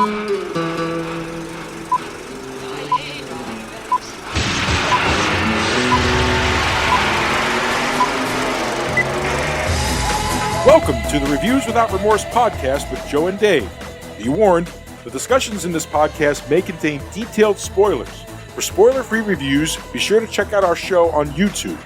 Welcome to the Reviews Without Remorse podcast with Joe and Dave. Be warned, the discussions in this podcast may contain detailed spoilers. For spoiler-free reviews, be sure to check out our show on YouTube.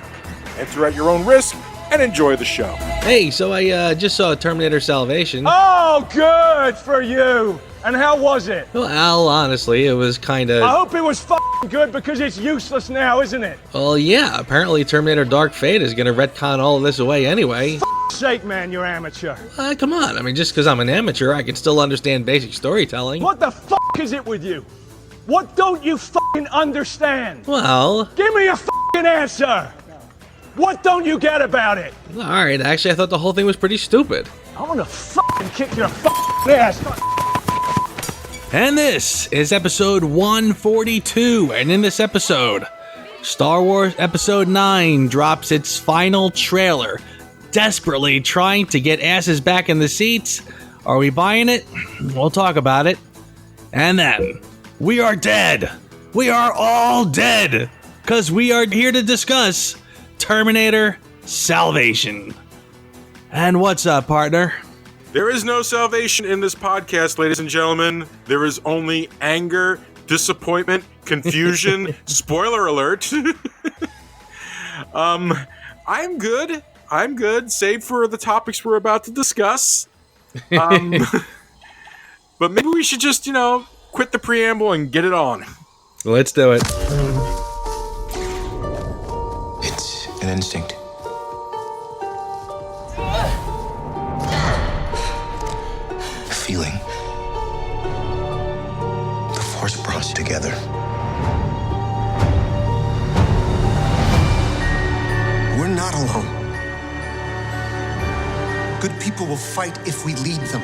Enter at your own risk and enjoy the show. Hey, so I just saw Terminator Salvation. Oh, good for you. And how was it? Well, honestly, it was kind of... I hope it was f***ing good because it's useless now, isn't it? Well, yeah, apparently Terminator Dark Fate is going to retcon all of this away anyway. For sake, man, you're amateur. Come on, I mean, just because I'm an amateur, I can still understand basic storytelling. What the f*** is it with you? What don't you f***ing understand? Well... Give me a f***ing answer! What don't you get about it? Alright, actually, I thought the whole thing was pretty stupid. I'm gonna f***ing kick your f***ing ass. And this is episode 142, and in this episode, Star Wars Episode 9 drops its final trailer, desperately trying to get asses back in the seats. Are we buying it? We'll talk about it. And then, we are dead. We are all dead, because we are here to discuss Terminator Salvation. And what's up, partner? There is no salvation in this podcast, ladies and gentlemen. There is only anger, disappointment, confusion. Spoiler alert. I'm good. I'm good, save for the topics we're about to discuss. But maybe we should just, quit the preamble and get it on. Let's do it. It's an instinct. Feeling. The Force brought us together. We're not alone. Good people will fight if we lead them.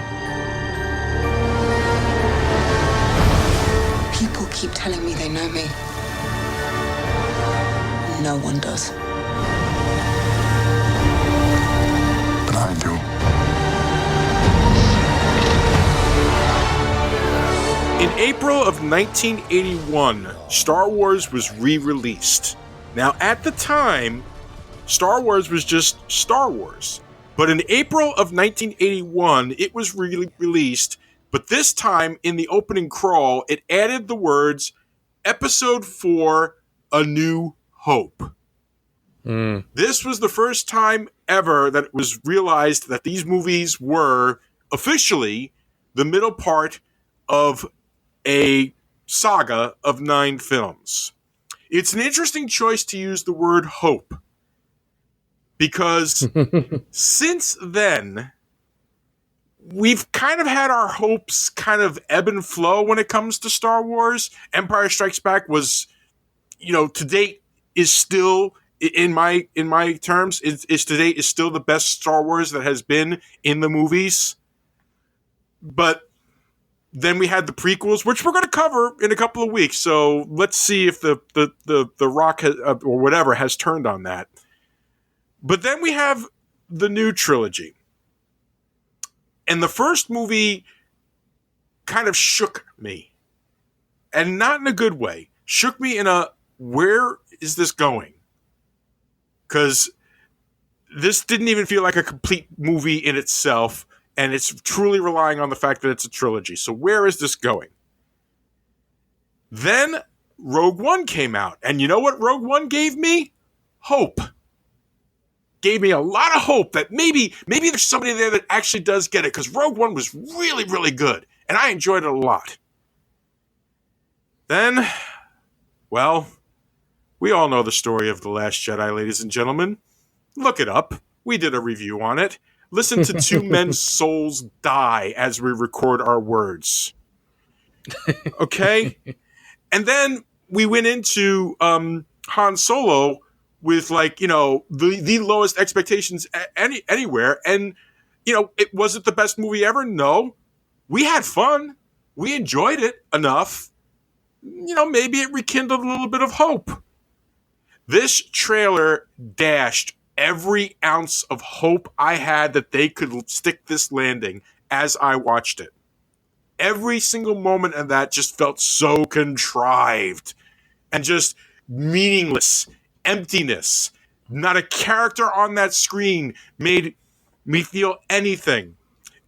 People keep telling me they know me. No one does. But I do. In April of 1981, Star Wars was re-released. Now, at the time, Star Wars was just Star Wars. But in April of 1981, it was re-released, but this time, in the opening crawl, it added the words, Episode 4, A New Hope. This was the first time ever that it was realized that these movies were officially the middle part of a saga of 9 films. It's an interesting choice to use the word hope, because since then, we've kind of had our hopes kind of ebb and flow when it comes to Star Wars. Empire Strikes Back was, to date is still, in my terms, is to date is still the best Star Wars that has been in the movies. But then we had the prequels, which we're going to cover in a couple of weeks. So let's see if the rock has, or whatever has turned on that. But then we have the new trilogy. And the first movie kind of shook me. And not in a good way. Shook me in a, where is this going? Because this didn't even feel like a complete movie in itself. And it's truly relying on the fact that it's a trilogy. So where is this going? Then Rogue One came out. And you know what Rogue One gave me? Hope. Gave me a lot of hope that maybe there's somebody there that actually does get it. Because Rogue One was really, really good. And I enjoyed it a lot. Then, well, we all know the story of The Last Jedi, ladies and gentlemen. Look it up. We did a review on it. Listen to two men's souls die as we record our words. Okay? And then we went into Han Solo with, the lowest expectations anywhere. And, it wasn't the best movie ever. No. We had fun. We enjoyed it enough. Maybe it rekindled a little bit of hope. This trailer dashed every ounce of hope I had that they could stick this landing as I watched it. every single moment of that just felt so contrived and just meaningless, emptiness. Not a character on that screen made me feel anything.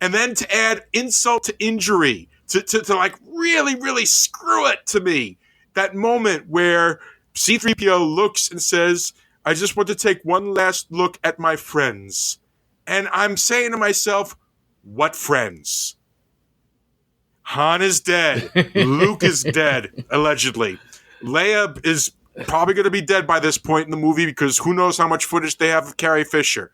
And then to add insult to injury, to like really, really screw it to me, that moment where C-3PO looks and says, I just want to take one last look at my friends. And I'm saying to myself, what friends? Han is dead. Luke is dead, allegedly. Leia is probably going to be dead by this point in the movie because who knows how much footage they have of Carrie Fisher.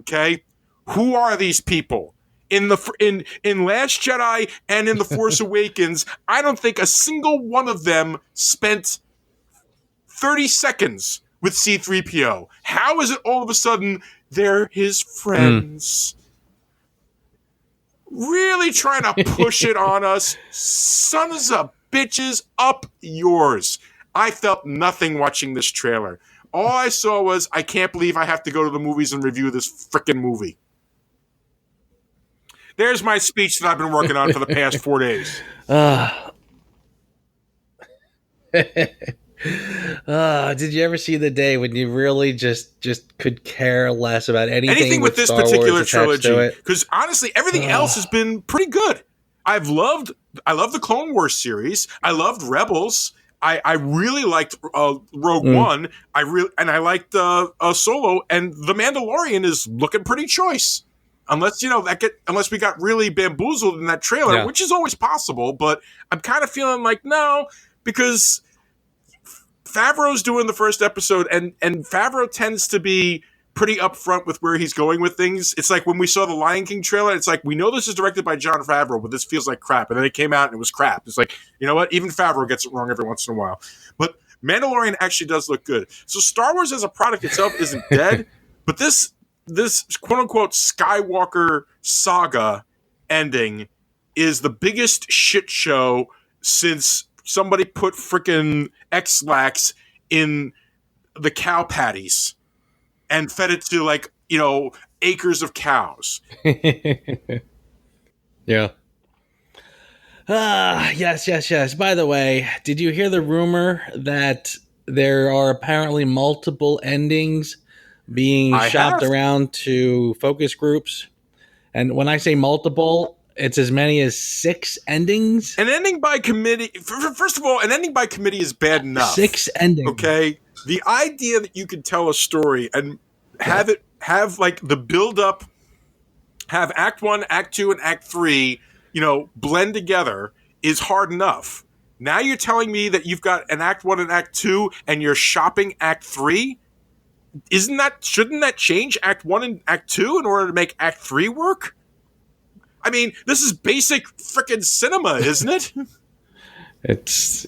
Okay? Who are these people? In Last Jedi and in The Force Awakens, I don't think a single one of them spent 30 seconds with C-3PO. How is it all of a sudden they're his friends? Really trying to push it on us. Sons of bitches, up yours. I felt nothing watching this trailer. All I saw was, I can't believe I have to go to the movies and review this frickin' movie. There's my speech that I've been working on for the past 4 days. Did you ever see the day when you really just could care less about anything with this Star particular Wars trilogy? Because honestly, everything else has been pretty good. I love the Clone Wars series. I loved Rebels. I really liked Rogue One. I liked Solo, and The Mandalorian is looking pretty choice. Unless we got really bamboozled in that trailer, which is always possible. But I'm kind of feeling like no, because Favreau's doing the first episode, and Favreau tends to be pretty upfront with where he's going with things. It's like when we saw the Lion King trailer, it's like, we know this is directed by Jon Favreau, but this feels like crap. And then it came out and it was crap. It's like, you know what? Even Favreau gets it wrong every once in a while. But Mandalorian actually does look good. So Star Wars as a product itself isn't dead, but this quote-unquote Skywalker saga ending is the biggest shit show since somebody put frickin' X-Lax in the cow patties and fed it to, like, acres of cows. Yeah. Yes. By the way, did you hear the rumor that there are apparently multiple endings being shopped around to focus groups? And when I say multiple, it's as many as 6 endings. An ending by committee. First of all, an ending by committee is bad enough. 6 endings. Okay? The idea that you can tell a story and have like the build up, have Act 1, Act 2, and Act 3, blend together is hard enough. Now you're telling me that you've got an Act 1 and Act 2 and you're shopping Act 3? Shouldn't that change Act 1 and Act 2 in order to make Act 3 work? I mean, this is basic frickin' cinema, isn't it? It's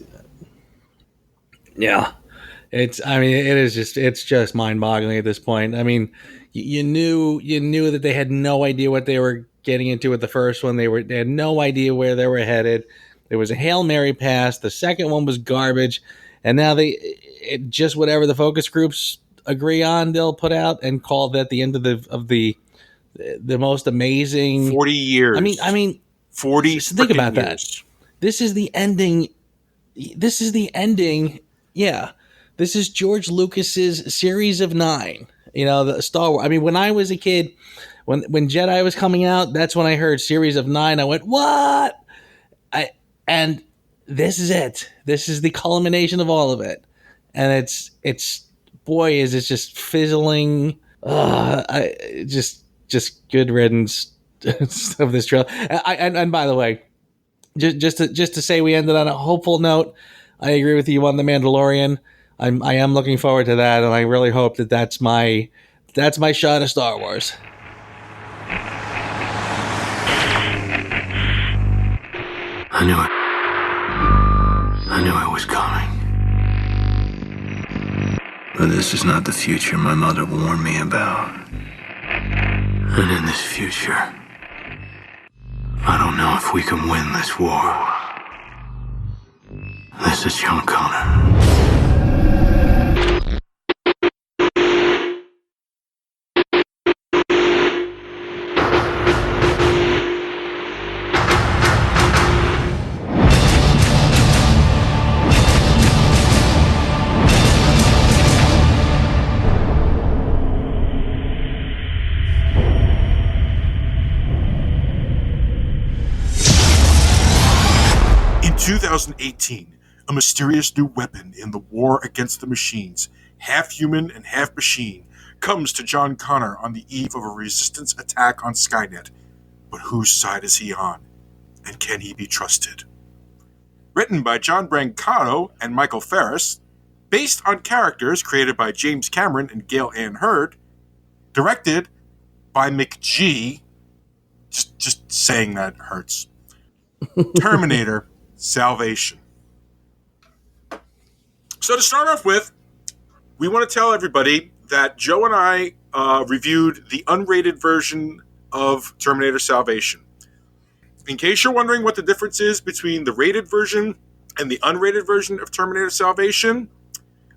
just mind-boggling at this point. I mean, you knew that they had no idea what they were getting into with the first one. They had no idea where they were headed. There was a Hail Mary pass. The second one was garbage. And now just whatever the focus groups agree on, they'll put out and call that the end of the most amazing 40 years. I mean 40. Think about years. that. This is the ending. Yeah. This is George Lucas's series of 9. The Star Wars. I mean, when I was a kid, when Jedi was coming out, that's when I heard series of 9. I went, what? And this is it. This is the culmination of all of it. And it's boy, is it just fizzling. Just good riddance of this trailer. And by the way, just to say we ended on a hopeful note, I agree with you on The Mandalorian. I am looking forward to that, and I really hope that's my shot of Star Wars. I knew it was coming. But this is not the future my mother warned me about. And in this future, I don't know if we can win this war. This is John Connor. 2018, a mysterious new weapon in the war against the machines, half human and half machine, comes to John Connor on the eve of a resistance attack on Skynet. But whose side is he on? And can he be trusted? Written by John Brancato and Michael Ferris, based on characters created by James Cameron and Gail Ann Hurd, directed by McG. Just saying that hurts. Terminator Salvation. So to start off with, we want to tell everybody that Joe and I reviewed the unrated version of Terminator Salvation. In case you're wondering what the difference is between the rated version and the unrated version of Terminator Salvation,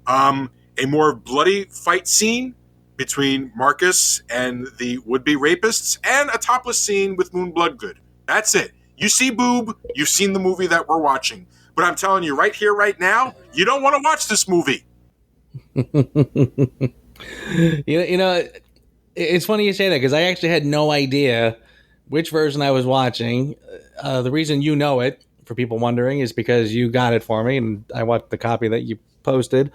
a more bloody fight scene between Marcus and the would-be rapists, and a topless scene with Moon Bloodgood. That's it. You see boob, you've seen the movie that we're watching. But I'm telling you right here, right now, you don't want to watch this movie. You know, it's funny you say that, because I actually had no idea which version I was watching. The reason you know it, for people wondering, is because you got it for me, and I watched the copy that you posted.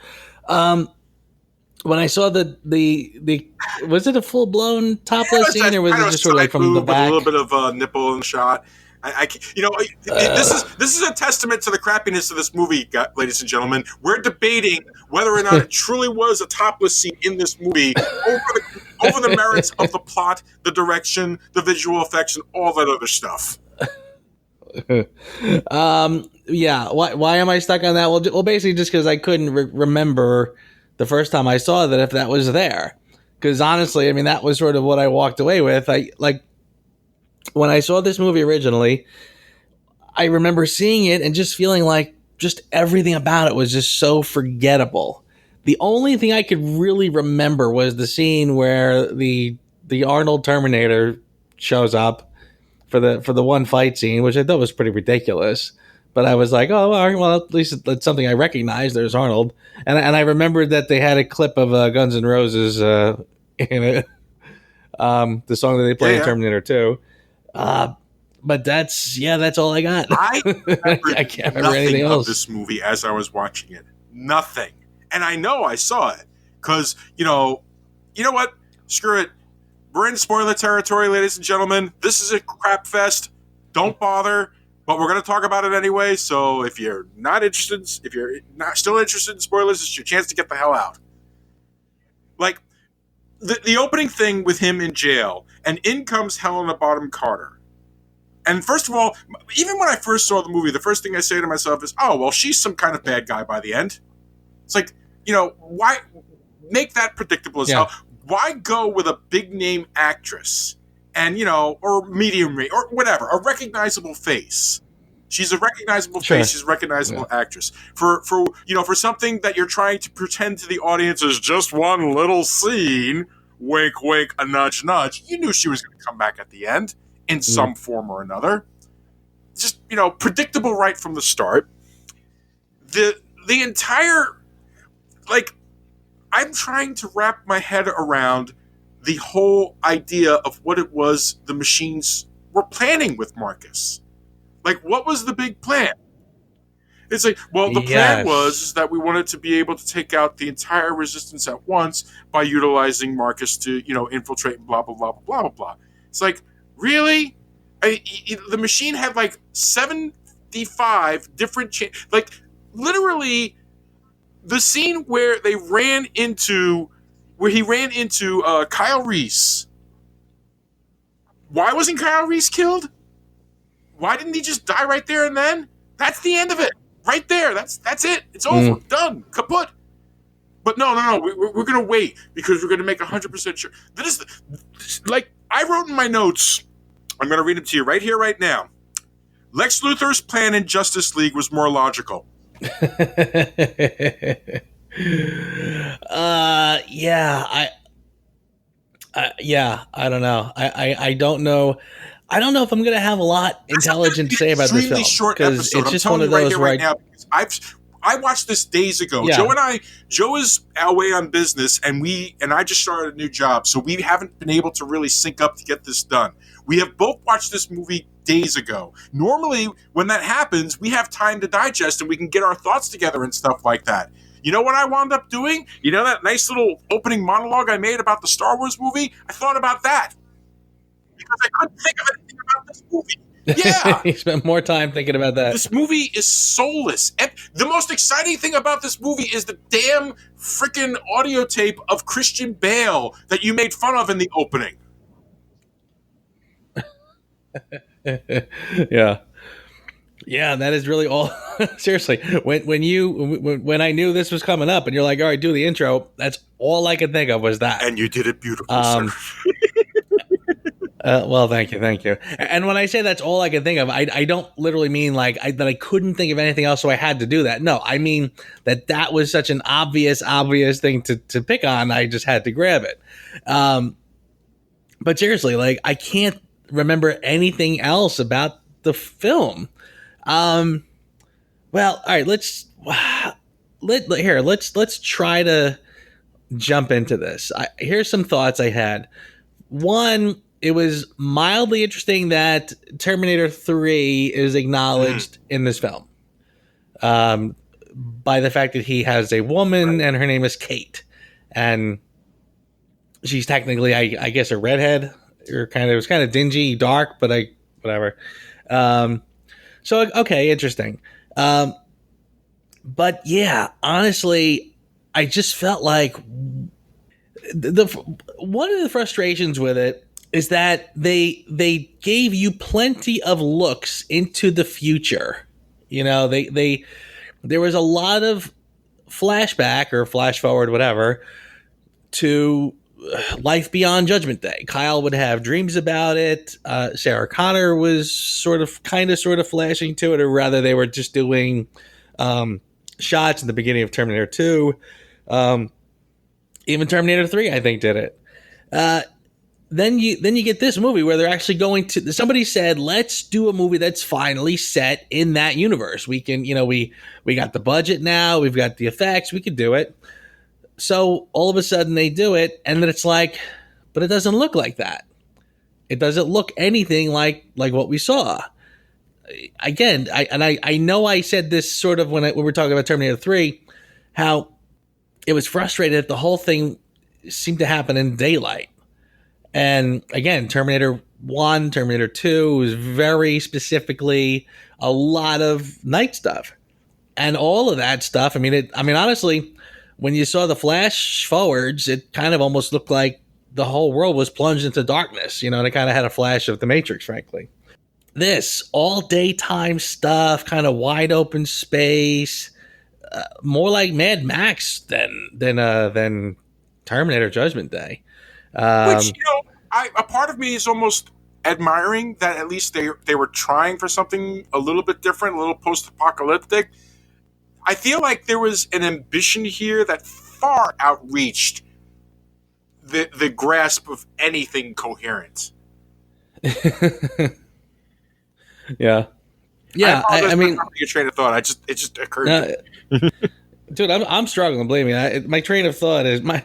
When I saw the was it a full blown topless scene, or was it just sort of like from the back, with a little bit of nipple and shot? This is a testament to the crappiness of this movie, ladies and gentlemen. We're debating whether or not it truly was a topless scene in this movie over the merits of the plot, the direction, the visual effects, and all that other stuff. Yeah. Why am I stuck on that? Well, basically just because I couldn't remember the first time I saw that if that was there. Because honestly, I mean, that was sort of what I walked away with. When I saw this movie originally, I remember seeing it and just feeling like just everything about it was just so forgettable. The only thing I could really remember was the scene where the Arnold Terminator shows up for the one fight scene, which I thought was pretty ridiculous. But I was like, oh, all right, well, at least it's something I recognize. There's Arnold. And I remembered that they had a clip of Guns N' Roses in it. The song that they play in Terminator 2. But that's all I got. I can't remember anything else. Of this movie as I was watching it. Nothing. And I know I saw it. Because, you know what? Screw it. We're in spoiler territory, ladies and gentlemen. This is a crap fest. Don't bother. But we're going to talk about it anyway, so if you're still interested in spoilers, it's your chance to get the hell out. Like, the opening thing with him in jail, and in comes Helena Bonham Carter. And first of all, even when I first saw the movie, the first thing I say to myself is, oh, well, she's some kind of bad guy by the end. It's like, why make that predictable as hell? Why go with a big-name actress? And, or medium rate, or whatever, a recognizable face. She's a recognizable face. She's a recognizable actress. For something that you're trying to pretend to the audience is just one little scene, wink, wink, a nudge, nudge, you knew she was going to come back at the end in some form or another. Just, predictable right from the start. The entire, I'm trying to wrap my head around the whole idea of what it was the machines were planning with Marcus. What was the big plan? It's like, well, the plan was that we wanted to be able to take out the entire resistance at once by utilizing Marcus to, infiltrate and blah, blah, blah, blah, blah, blah. It's like, really? The machine had 75 different literally the scene where he ran into Kyle Reese. Why wasn't Kyle Reese killed? Why didn't he just die right there and then? That's the end of it. Right there. That's it. It's over. Done. Kaput. But no. We're going to wait because we're going to make 100% sure. This is, I wrote in my notes, I'm going to read them to you right here, right now. Lex Luthor's plan in Justice League was more logical. I don't know. I don't know. I don't know if I'm going to have a lot intelligent to say about this film, because it's just one of those where I watched this days ago. Yeah. Joe is away on business, and I just started a new job, so we haven't been able to really sync up to get this done. We have both watched this movie days ago. Normally, when that happens, we have time to digest and we can get our thoughts together and stuff like that. You know what I wound up doing? You know that nice little opening monologue I made about the Star Wars movie? I thought about that because I couldn't think of anything about this movie. Yeah. You spent more time thinking about that. This movie is soulless. The most exciting thing about this movie is the damn freaking audio tape of Christian Bale that you made fun of in the opening. Yeah. Yeah, that is really all. Seriously, when I knew this was coming up, and you're like, "All right, do the intro," that's all I could think of was that. And you did it beautifully, sir. Well, thank you. And when I say that's all I can think of, I don't literally mean like that I couldn't think of anything else, so I had to do that. No, I mean that was such an obvious thing to pick on. I just had to grab it. But seriously, like I can't remember anything else about the film. Well, all right, let's try to jump into this. Here's some thoughts I had. One, it was mildly interesting that Terminator 3 is acknowledged in this film by the fact that he has a woman and her name is Kate, and she's technically, I guess, a redhead. Or it was kind of dingy, dark, but whatever. So okay, interesting. But yeah, honestly, I just felt like one of the frustrations with it is that they gave you plenty of looks into the future. You know, there was a lot of flashback or flash forward, whatever, to life beyond Judgment Day. Kyle would have dreams about it. Sarah Connor was kind of flashing to it, or rather they were just doing shots in the beginning of Terminator 2. Even Terminator 3, I think, did it. Then you get this movie where they're actually going to, somebody said, let's do a movie that's finally set in that universe. We can, we got the budget now, we've got the effects, we could do it. So all of a sudden they do it, and then it's like, but it doesn't look like that. It doesn't look anything like what we saw. Again, I know I said this sort of when we were talking about Terminator 3, how it was frustrating that the whole thing seemed to happen in daylight. And again, Terminator 1, Terminator 2 was very specifically a lot of night stuff. And all of that stuff, honestly, when you saw the flash forwards, it kind of almost looked like the whole world was plunged into darkness, and it kind of had a flash of the Matrix, frankly. This all daytime stuff, kind of wide open space, more like Mad Max than Terminator Judgment Day. Which, a part of me is almost admiring that at least they were trying for something a little bit different, a little post-apocalyptic. I feel like there was an ambition here that far outreached the grasp of anything coherent. Yeah. I mean, your train of thought. It just occurred to me. Dude, I'm struggling. Believe me, my train of thought is my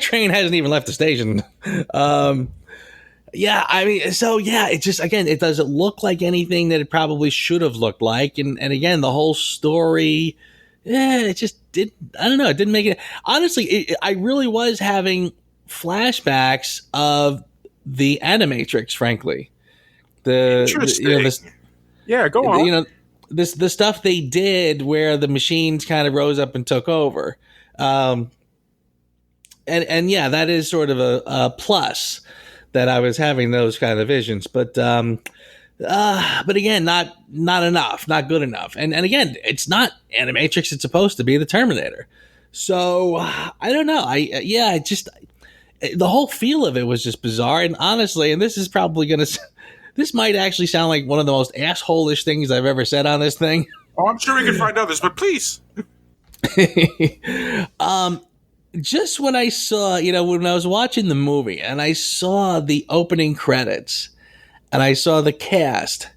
train hasn't even left the station. It just, again, it doesn't look like anything that it probably should have looked like, and again, the whole story, it just did. I don't know. It didn't make it. Honestly, I really was having flashbacks of the Animatrix. Frankly, Interesting. Yeah, go on. The stuff they did where the machines kind of rose up and took over. And yeah, that is sort of a plus that I was having those kind of visions, but again, not enough, not good enough. And again, it's not Animatrix. It's supposed to be the Terminator. So I don't know. The whole feel of it was just bizarre. And honestly, and this is probably this might actually sound like one of the most asshole-ish things I've ever said on this thing. Oh, I'm sure we can find others, but please. Just when I saw, when I was watching the movie and I saw the opening credits and I saw the cast,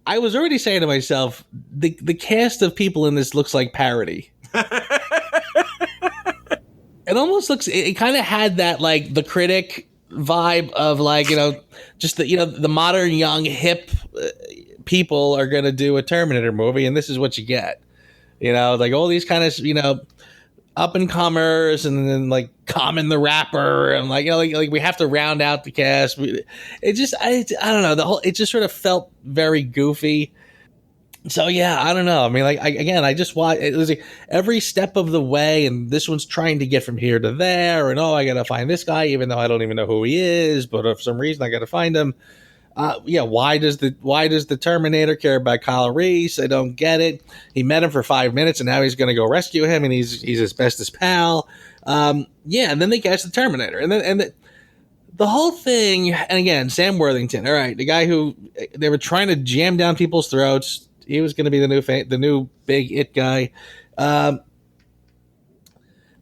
I was already saying to myself, the cast of people in this looks like parody. It almost looks. It kind of had that like the critic vibe of like just the modern young hip people are going to do a Terminator movie, and this is what you get. Like all these kind of up and comers, and then like Common the Rapper, and like like we have to round out the cast. It just I don't know, it just sort of felt very goofy. So yeah, I don't know. I mean, like I just watched. It was like every step of the way, and this one's trying to get from here to there, and I gotta find this guy, even though I don't even know who he is, but for some reason I gotta find him. Why does the Terminator care about Kyle Reese? I don't get it. He met him for 5 minutes, and now he's going to go rescue him, and he's his bestest pal. And then they catch the Terminator, and the whole thing. And again, Sam Worthington. All right, the guy who they were trying to jam down people's throats. He was going to be the new big it guy.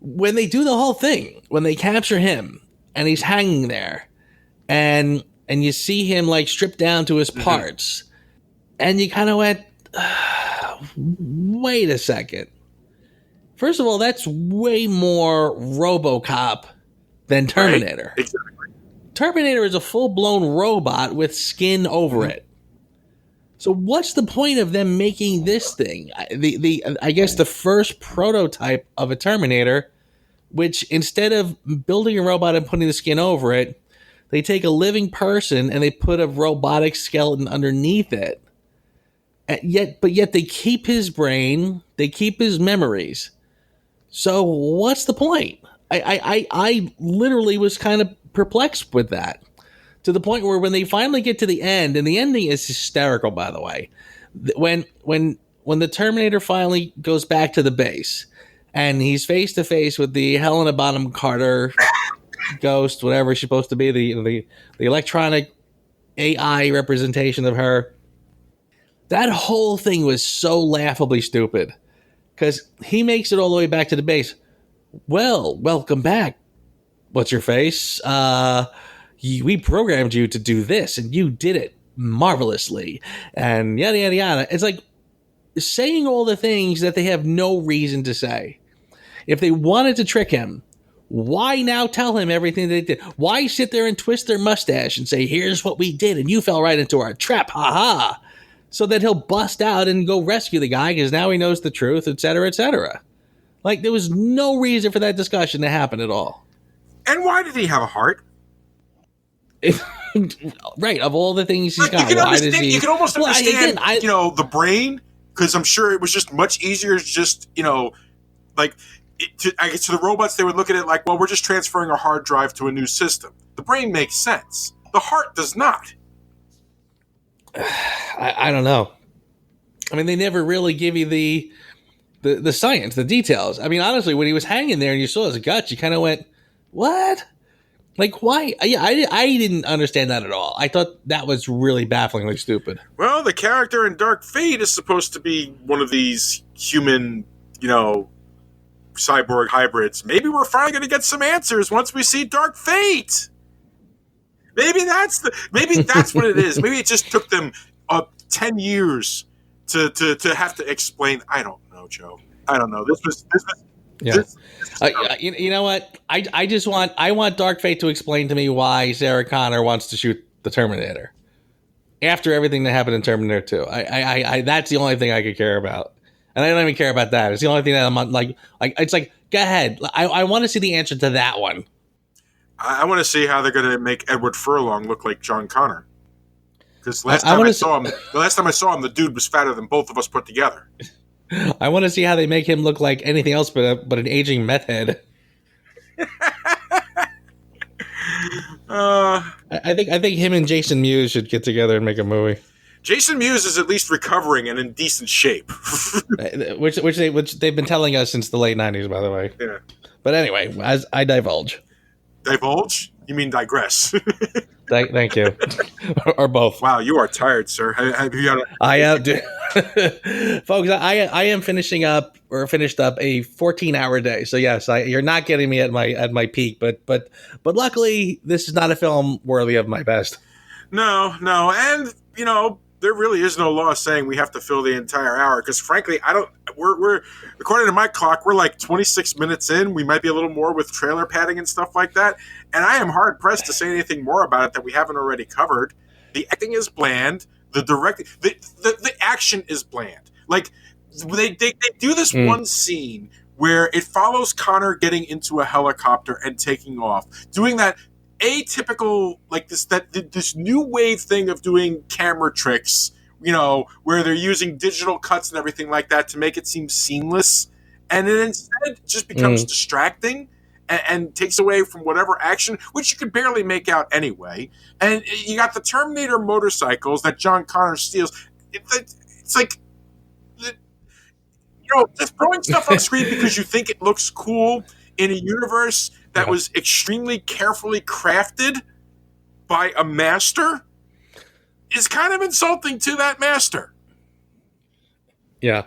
When they do the whole thing, when they capture him, and he's hanging there, and you see him like stripped down to his parts, and you kind of went, wait a second. First of all, that's way more RoboCop than Terminator. Right. Exactly. Terminator is a full-blown robot with skin over it. So what's the point of them making this thing? I guess the first prototype of a Terminator, which instead of building a robot and putting the skin over it, they take a living person and they put a robotic skeleton underneath it. But yet they keep his brain, they keep his memories. So what's the point? I literally was kind of perplexed with that, to the point where when they finally get to the end, and the ending is hysterical, by the way, when the Terminator finally goes back to the base and he's face to face with the Helena Bonham Carter ghost, whatever she's supposed to be, the electronic AI representation of her. That whole thing was so laughably stupid, because he makes it all the way back to the base. Well, welcome back. What's your face? We programmed you to do this, and you did it marvelously, and yada yada yada. It's like saying all the things that they have no reason to say. If they wanted to trick him, why now tell him everything they did? Why sit there and twist their mustache and say, here's what we did, and you fell right into our trap, ha-ha, so that he'll bust out and go rescue the guy because now he knows the truth, etc., etc. Like, there was no reason for that discussion to happen at all. And why did he have a heart? Right, of all the things he's got, why does he... You can almost understand, the brain, because I'm sure it was just much easier to just, like... to the robots, they would look at it like, well, we're just transferring a hard drive to a new system. The brain makes sense. The heart does not. I don't know. I mean, they never really give you the science, the details. I mean, honestly, when he was hanging there and you saw his guts, you kind of went, what? Like, why? Yeah, I didn't understand that at all. I thought that was really bafflingly stupid. Well, the character in Dark Fate is supposed to be one of these human, cyborg hybrids. Maybe we're finally going to get some answers once we see Dark Fate. Maybe that's what it is. Maybe it just took them 10 years to have to explain. I don't know, Joe. I don't know. This was you know what? I want Dark Fate to explain to me why Sarah Connor wants to shoot the Terminator after everything that happened in Terminator 2. I that's the only thing I could care about. And I don't even care about that. It's the only thing that I'm like it's like, go ahead. I want to see the answer to that one. I want to see how they're going to make Edward Furlong look like John Connor. Because the last time I saw him, the dude was fatter than both of us put together. I want to see how they make him look like anything else but an aging meth head. I think him and Jason Mewes should get together and make a movie. Jason Mewes is at least recovering and in decent shape. which they've been telling us since the late 90s, by the way. Yeah. But anyway, as I divulge. Divulge? You mean digress? Thank you. Or both. Wow, you are tired, sir. I am, folks. I am finished up a 14-hour day. So yes, you're not getting me at my peak, but luckily this is not a film worthy of my best. No, and there really is no law saying we have to fill the entire hour. Because frankly, I don't. We're according to my clock, we're like 26 minutes in. We might be a little more with trailer padding and stuff like that. And I am hard pressed to say anything more about it that we haven't already covered. The acting is bland. The action is bland. Like they do this one scene where it follows Connor getting into a helicopter and taking off, doing that atypical, like this new wave thing of doing camera tricks, where they're using digital cuts and everything like that to make it seem seamless, and it instead just becomes distracting and takes away from whatever action, which you could barely make out anyway. And you got the Terminator motorcycles that John Connor steals. It's like, just throwing stuff on screen because you think it looks cool in a universe that was extremely carefully crafted by a master is kind of insulting to that master. Yeah,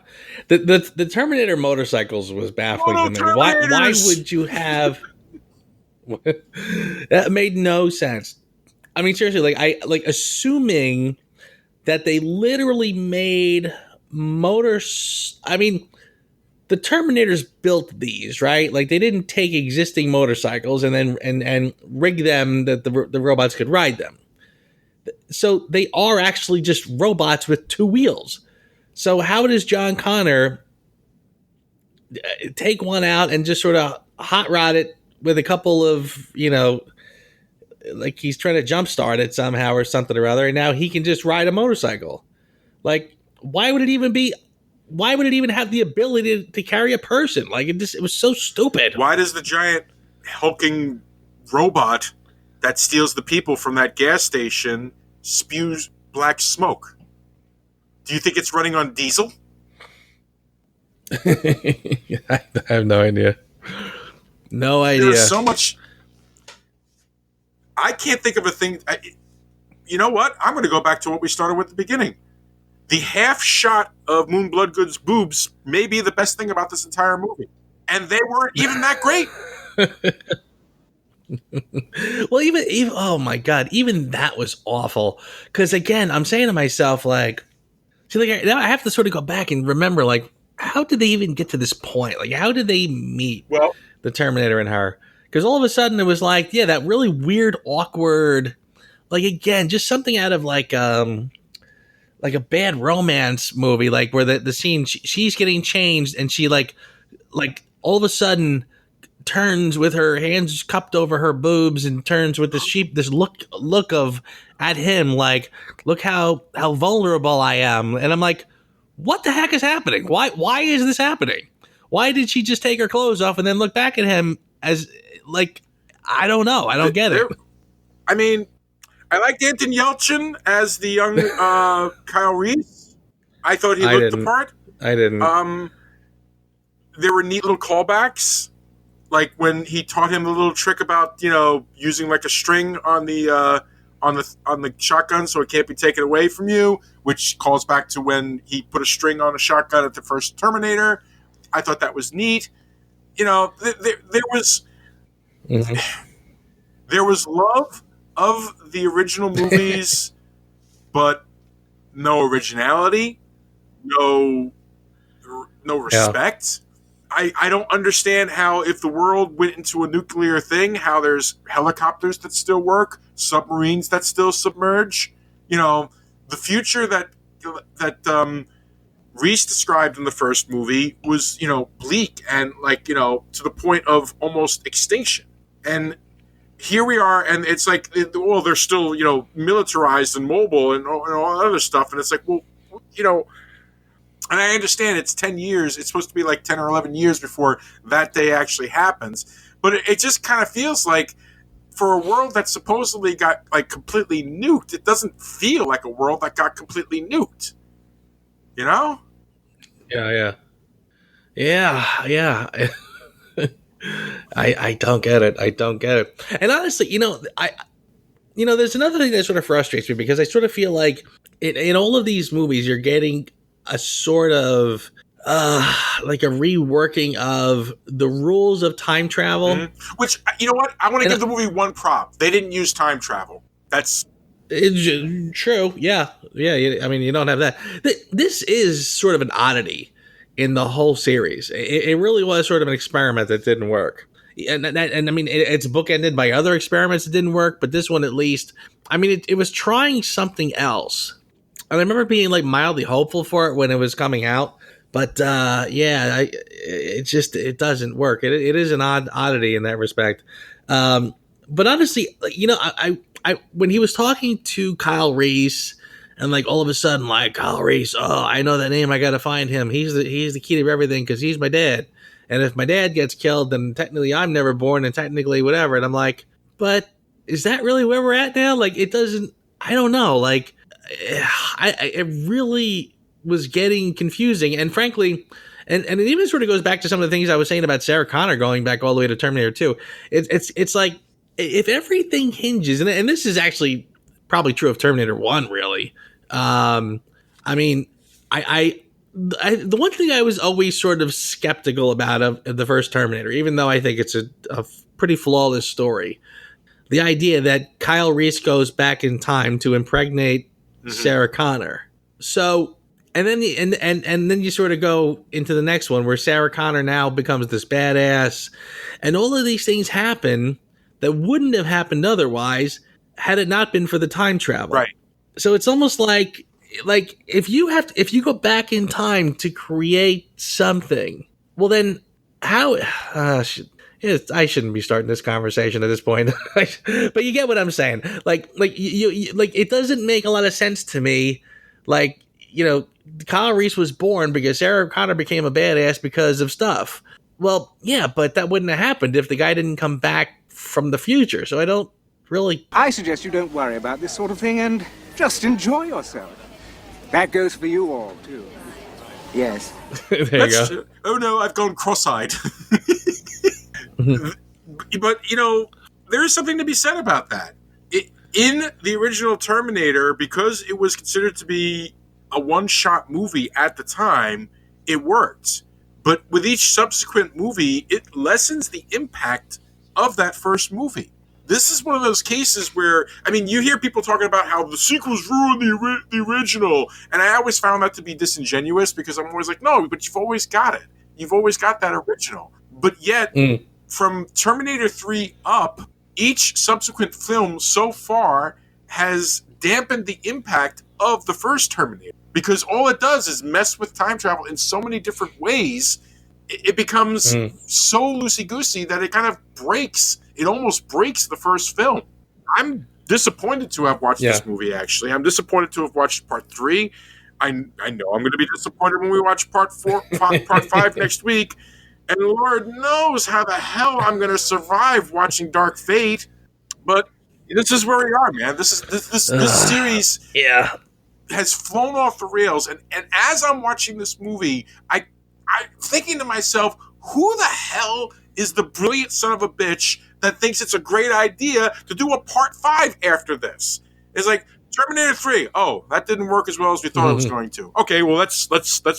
the Terminator motorcycles was baffling to me. Why would you have? That made no sense. I mean, seriously, assuming that they literally made motors. I mean, the Terminators built these, right? Like they didn't take existing motorcycles and then and rig them that the robots could ride them. So they are actually just robots with two wheels. So how does John Connor take one out and just sort of hot rod it with a couple of, like he's trying to jumpstart it somehow or something or other, and now he can just ride a motorcycle? Like, why would it even have the ability to carry a person? Like, it was so stupid. Why does the giant hulking robot that steals the people from that gas station spews black smoke? Do you think it's running on diesel? I have no idea. No idea. There's so much. I can't think of a thing. You know what? I'm going to go back to what we started with at the beginning. The half shot of Moon Bloodgood's boobs may be the best thing about this entire movie. And they weren't even that great. Well, even oh my God, even that was awful. Because again, I'm saying to myself, like, now I have to sort of go back and remember, like, how did they even get to this point? Like, how did they meet the Terminator and her? Because all of a sudden it was like, that really weird, awkward, like, again, just something out of like a bad romance movie, like where the scene she's getting changed and she like all of a sudden turns with her hands cupped over her boobs and turns with this look of at him, like, look how vulnerable I am. And I'm like, what the heck is happening? Why is this happening? Why did she just take her clothes off and then look back at him as like, I don't know. I don't get it. I mean, I liked Anton Yelchin as the young Kyle Reese. I thought he looked the part. I didn't. There were neat little callbacks, like when he taught him the little trick about using like a string on the shotgun so it can't be taken away from you, which calls back to when he put a string on a shotgun at the first Terminator. I thought that was neat. There was there was love of the original movies, but no originality, no respect. I don't understand how, if the world went into a nuclear thing, how there's helicopters that still work, submarines that still submerge. The future that Reese described in the first movie was, bleak and to the point of almost extinction. And here we are, and it's like, they're still, militarized and mobile and all that other stuff. And it's like, and I understand it's 10 years. It's supposed to be like 10 or 11 years before that day actually happens. But it just kind of feels like, for a world that supposedly got like completely nuked, it doesn't feel like a world that got completely nuked. Yeah. I don't get it. And honestly, there's another thing that sort of frustrates me, because I sort of feel like in all of these movies, you're getting a sort of like a reworking of the rules of time travel. Mm-hmm. Which, you know what? I want to give the movie one prop. They didn't use time travel. That's It's true. Yeah. I mean, you don't have that. This is sort of an oddity in the whole series. It really was sort of an experiment that didn't work. And I mean, it's bookended by other experiments that didn't work, but this one at least, I mean, it was trying something else. And I remember being like mildly hopeful for it when it was coming out. But it doesn't work. It is an oddity in that respect. But honestly, I when he was talking to Kyle Reese, and like all of a sudden, like Kyle Reese, oh, I know that name. I got to find him. He's the key to everything because he's my dad. And if my dad gets killed, then technically I'm never born, and technically whatever. And I'm like, but is that really where we're at now? Like, it doesn't. I don't know. Like, it really was getting confusing, and frankly. And it even sort of goes back to some of the things I was saying about Sarah Connor going back all the way to Terminator 2. It's like, if everything hinges, and this is actually probably true of Terminator 1, really. I mean, the one thing I was always sort of skeptical about of the first Terminator, even though I think it's a pretty flawless story, the idea that Kyle Reese goes back in time to impregnate Sarah Connor. So, and then then you sort of go into the next one where Sarah Connor now becomes this badass, and all of these things happen that wouldn't have happened otherwise had it not been for the time travel. Right. So it's almost like if you go back in time to create something, well then how? I shouldn't be starting this conversation at this point, but you get what I'm saying. Like it doesn't make a lot of sense to me. Like, Kyle Reese was born because Sarah Connor became a badass because of stuff. Well, yeah, but that wouldn't have happened if the guy didn't come back from the future. So I don't really. I suggest you don't worry about this sort of thing and just enjoy yourself. That goes for you all, too. Yes. There you go. Oh no, I've gone cross-eyed. But, there is something to be said about that. In the original Terminator, because it was considered to be a one-shot movie at the time, it worked. But with each subsequent movie, it lessens the impact of that first movie. This is one of those cases where, I mean, you hear people talking about how the sequels ruined the original, and I always found that to be disingenuous because I'm always like, no, but you've always got it. You've always got that original. But yet, from Terminator 3 up, each subsequent film so far has dampened the impact of the first Terminator. Because all it does is mess with time travel in so many different ways, it becomes so loosey-goosey that it kind of breaks. It almost breaks the first film. I'm disappointed to have watched this movie, actually. I'm disappointed to have watched part 3. I know I'm going to be disappointed when we watch part 5 next week. And Lord knows how the hell I'm going to survive watching Dark Fate. But this is where we are, man. This series has flown off the rails. And as I'm watching this movie, I'm thinking to myself, who the hell is the brilliant son of a bitch that thinks it's a great idea to do a part 5 after this? It's like Terminator 3. Oh, that didn't work as well as we thought it was going to. Okay, well let's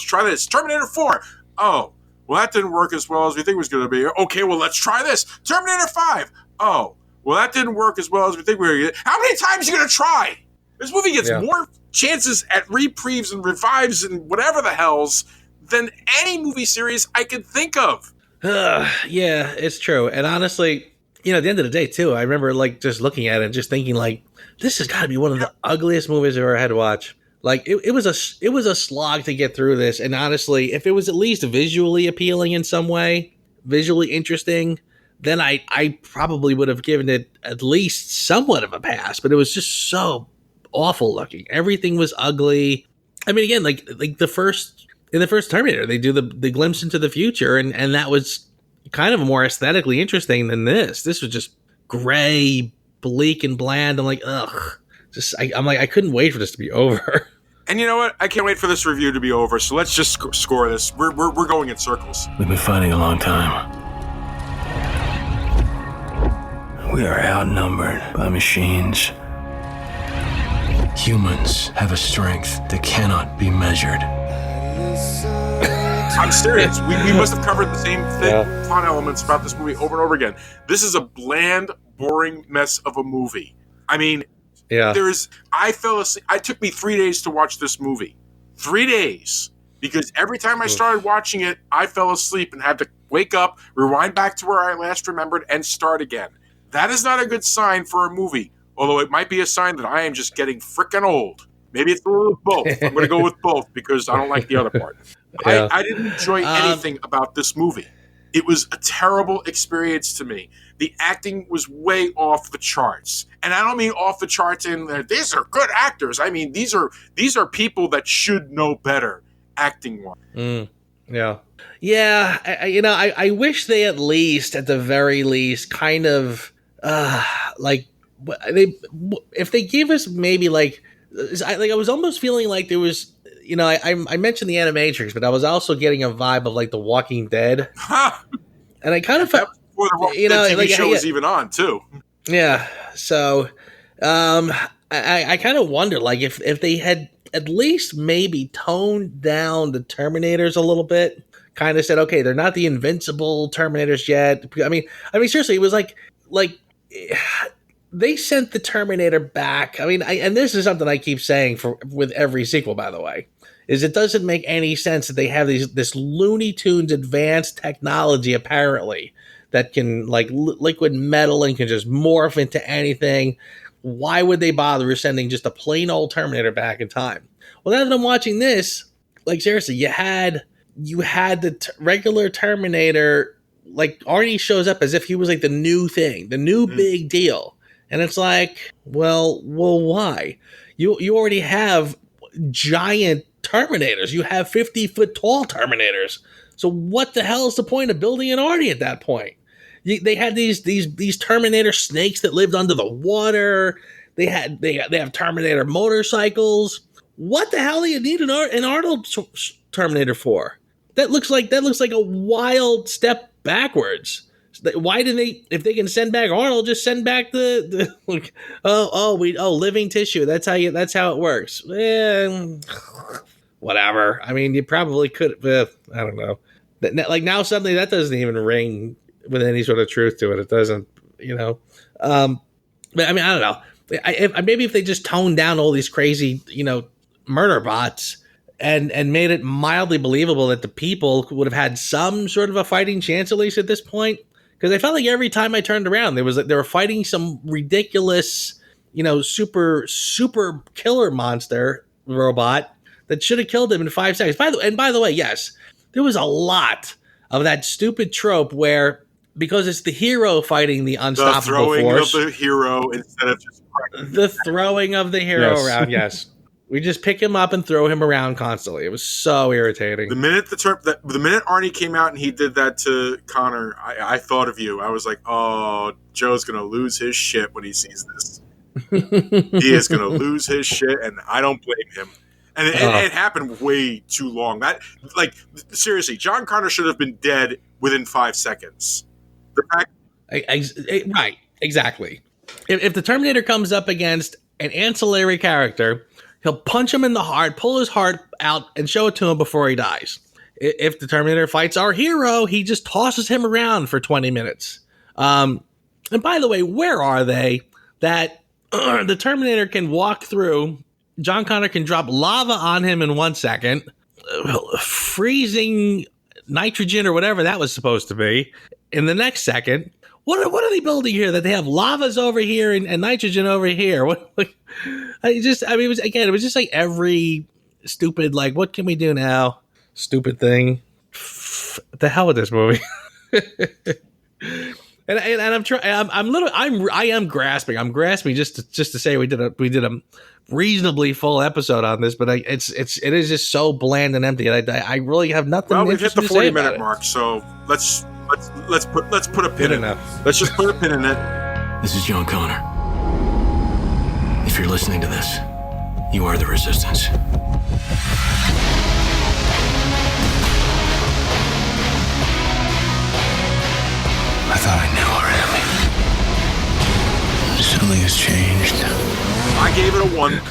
try this. Terminator 4. Oh, well that didn't work as well as we think it was going to be. Okay, well let's try this. Terminator 5. Oh, well that didn't work as well as we think we were going to. How many times are you going to try? This movie gets more chances at reprieves and revives and whatever the hells than any movie series I could think of. Yeah, it's true. And honestly, at the end of the day, too, I remember like just looking at it and just thinking like, this has got to be one of the ugliest movies I've ever had to watch. Like it was a slog to get through this. And honestly, if it was at least visually appealing in some way, visually interesting, then I probably would have given it at least somewhat of a pass. But it was just so awful looking. Everything was ugly. I mean, again, like in the first Terminator, they do the glimpse into the future, and that was kind of more aesthetically interesting than this. This was just gray, bleak, and bland. I'm like, ugh. I'm like, I couldn't wait for this to be over. And you know what? I can't wait for this review to be over. So let's just score this. We're going in circles. We've been fighting a long time. We are outnumbered by machines. Humans have a strength that cannot be measured. I'm serious. We must have covered the same plot elements about this movie over and over again. This is a bland, boring mess of a movie. I mean, Yeah. I fell asleep. It took me 3 days to watch this movie. 3 days. Because every time I started watching it, I fell asleep and had to wake up, rewind back to where I last remembered, and start again. That is not a good sign for a movie, although it might be a sign that I am just getting frickin' old. Maybe it's a little of both. I'm going to go with both because I don't like the other part. Yeah. I didn't enjoy anything about this movie. It was a terrible experience to me. The acting was way off the charts. And I don't mean off the charts in that these are good actors. I mean, these are people that should know better acting-wise. Yeah. Yeah, I wish they at the very least, kind of, if they gave us maybe I was almost feeling like there was, I mentioned the Animatrix, but I was also getting a vibe of like The Walking Dead, and I kind of felt before the Walking Dead TV show was even on too. Yeah, so I kind of wonder, like, if they had at least maybe toned down the Terminators a little bit, kind of said, okay, they're not the invincible Terminators yet. I mean, seriously, it was like they sent the Terminator back. I mean, and this is something I keep saying with every sequel, by the way, is it doesn't make any sense that they have this Looney Tunes advanced technology, apparently, that can, like, liquid metal and can just morph into anything. Why would they bother sending just a plain old Terminator back in time? Well, now that I'm watching this, like, seriously, you had the regular Terminator, like, already shows up as if he was like the new thing, the new big deal. And it's like, well, why? You already have giant Terminators. You have 50-foot tall Terminators. So what the hell is the point of building an army at that point? They had these Terminator snakes that lived under the water. They have Terminator motorcycles. What the hell do you need an Arnold Terminator for? That looks like a wild step backwards. Why didn't they? If they can send back Arnold, just send back the living tissue. That's how it works. Whatever. I mean, you probably could. I don't know. Like, now suddenly that doesn't even ring with any sort of truth to it. It doesn't. But I mean, I don't know. Maybe if they just toned down all these crazy, murder bots and made it mildly believable that the people would have had some sort of a fighting chance, at least at this point. Because I felt like every time I turned around, they were fighting some ridiculous, super killer monster robot that should have killed him in 5 seconds. By the way, yes, there was a lot of that stupid trope where, because it's the hero fighting the unstoppable force, of the hero instead of just the throwing of the hero around. Yes. We just pick him up and throw him around constantly. It was so irritating. The minute the minute Arnie came out and he did that to Connor, I thought of you. I was like, oh, Joe's going to lose his shit when he sees this. He is going to lose his shit, and I don't blame him. And it happened way too long. Seriously, John Connor should have been dead within 5 seconds. The fact, right, exactly. If the Terminator comes up against an ancillary character, he'll punch him in the heart, pull his heart out, and show it to him before he dies. If the Terminator fights our hero, he just tosses him around for 20 minutes. And by the way, where are they that the Terminator can walk through, John Connor can drop lava on him in 1 second, freezing nitrogen or whatever that was supposed to be in the next second? What are they building here that they have lavas over here and nitrogen over here? It was just like every stupid, like, what can we do now? Stupid thing. The hell with this movie. and I am grasping. I'm grasping just to say we did a reasonably full episode on this, but it is just so bland and empty. I really have nothing. Well, we've hit the 40-minute it. mark, so let's put a pin in it. Let's just put a pin in it. This is John Connor. If you're listening to this, you are the Resistance. I thought I knew already. Something has changed. I gave it a 1,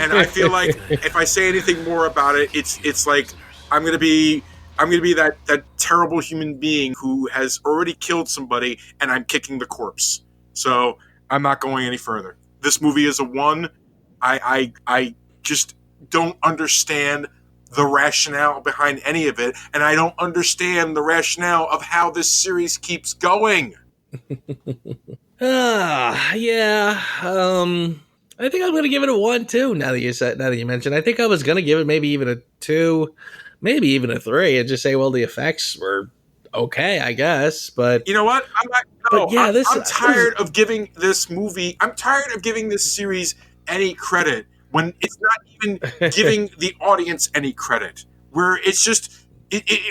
and I feel like if I say anything more about it, it's like I'm gonna be that terrible human being who has already killed somebody, and I'm kicking the corpse. So I'm not going any further. this movie is a 1. I just don't understand the rationale behind any of it, and I don't understand the rationale of how this series keeps going. Yeah. I think I'm gonna give it a 1 too. Now that you mentioned, I think I was gonna give it maybe even a 2, maybe even a 3, and just say, well, the effects were okay, I guess. But you know what? I'm tired of giving this movie. I'm tired of giving this series any credit when it's not even giving the audience any credit. Where it's just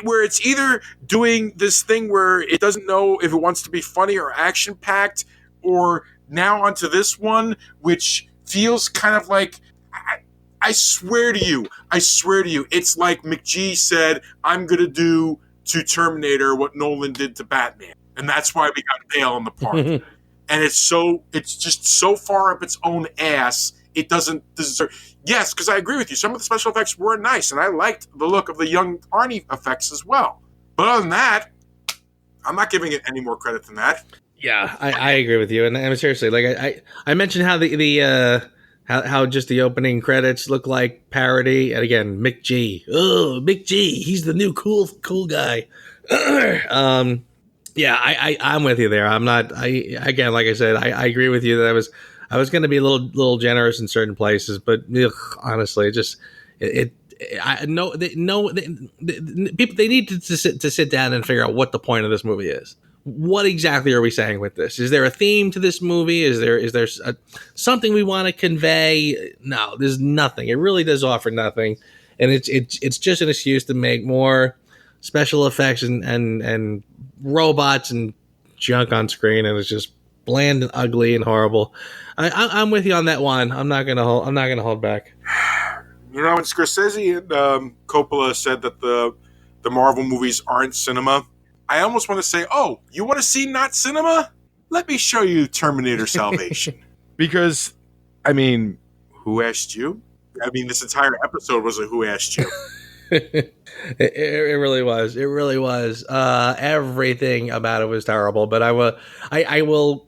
where it's either doing this thing where it doesn't know if it wants to be funny or action packed, or now onto this one, which feels kind of like. I swear to you, it's like McGee said, "I'm gonna do to Terminator what Nolan did to Batman," and that's why we got Bale in the part. And it's just so far up its own ass, it doesn't deserve. Yes, because I agree with you. Some of the special effects were nice, and I liked the look of the young Arnie effects as well. But other than that, I'm not giving it any more credit than that. Yeah, I agree with you. And I mean, seriously, like I mentioned how how just the opening credits look like parody. And again, Mick G. Oh, Mick G. He's the new cool guy. Yeah, I'm with you there. I'm not. Again, like I said, I agree with you that I was going to be a little generous in certain places, but honestly, people they need to sit down and figure out what the point of this movie is. What exactly are we saying with this? Is there a theme to this movie? Is there something we want to convey? No, there's nothing. It really does offer nothing, and it's just an excuse to make more special effects and robots and junk on screen, and it's just bland and ugly and horrible. I'm with you on that one. I'm not gonna hold back. You know, when Scorsese and Coppola said that the Marvel movies aren't cinema, I almost want to say, oh, you want to see not cinema? Let me show you Terminator Salvation. Because, I mean, who asked you? I mean, this entire episode was a who asked you. It really was. It really was. Everything about it was terrible. But I will.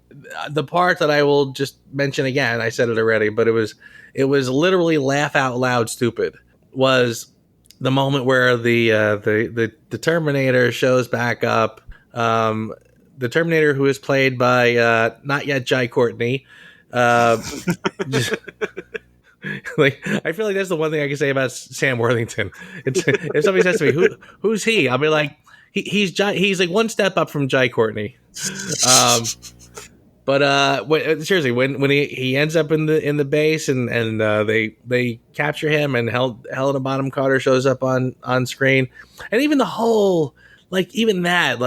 The part that I will just mention again, I said it already, but it was literally laugh out loud stupid. Was the moment where the Terminator shows back up. The Terminator who is played by not yet Jai Courtney. Just, like, I feel like that's the one thing I can say about Sam Worthington. If somebody says to me, "Who's he?" I'll be like, "He's like one step up from Jai Courtney." But seriously, when he ends up in the base and they capture him, and Helena Bonham Carter shows up on screen, and even the whole even that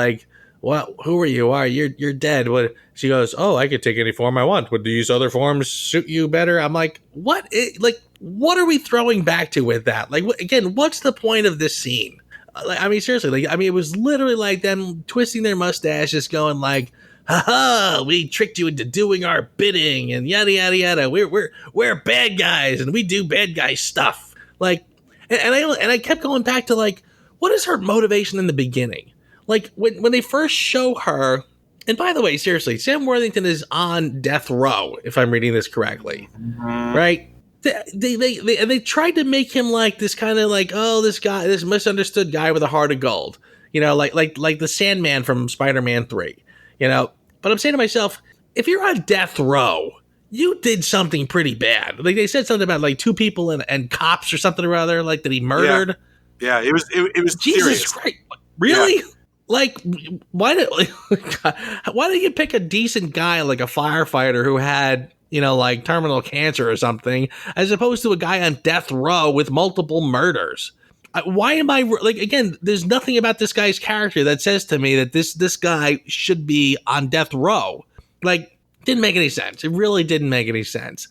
what? Who are you? Why you're dead? What? She goes, oh, I could take any form I want. Would these other forms suit you better? I'm like, what? What are we throwing back to with that? Again, what's the point of this scene? I mean, seriously, it was literally like them twisting their mustaches, going like, "Ha, we tricked you into doing our bidding," and yada yada yada. We're bad guys, and we do bad guy stuff. And I kept going back to what is her motivation in the beginning? When they first show her, and by the way, seriously, Sam Worthington is on death row, if I'm reading this correctly, right? They tried to make him this kind of this misunderstood guy with a heart of gold, like the Sandman from Spider-Man 3, But I'm saying to myself, if you're on death row, you did something pretty bad. They said something about 2 people and cops or something or other, that he murdered. Yeah, it was Jesus serious. Christ, really? Yeah. Why did you pick a decent guy like a firefighter who had terminal cancer or something, as opposed to a guy on death row with multiple murders? Why am I again? There's nothing about this guy's character that says to me that this guy should be on death row. Didn't make any sense. It really didn't make any sense.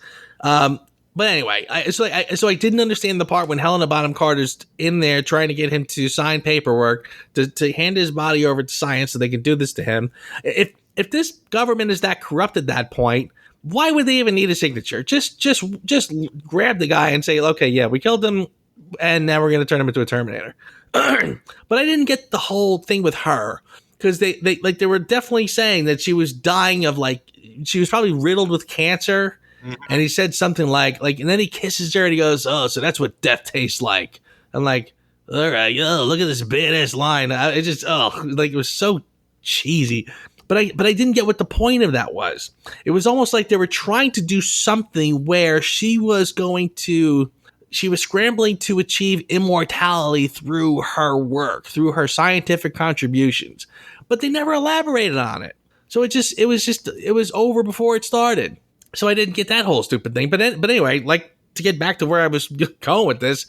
But anyway, so I didn't understand the part when Helena Bonham Carter's in there trying to get him to sign paperwork to hand his body over to science so they can do this to him. If this government is that corrupt at that point, why would they even need a signature? Just grab the guy and say, okay, yeah, we killed him, and now we're going to turn him into a Terminator. But I didn't get the whole thing with her, because they were definitely saying that she was dying of she was probably riddled with cancer. And he said something and then he kisses her and he goes, "Oh, so that's what death tastes like." I'm like, all right, look at this badass line. It was so cheesy. But I didn't get what the point of that was. It was almost like they were trying to do something where she was scrambling to achieve immortality through her work, through her scientific contributions. But they never elaborated on it. So it was over before it started. So I didn't get that whole stupid thing. But anyway, to get back to where I was going with this,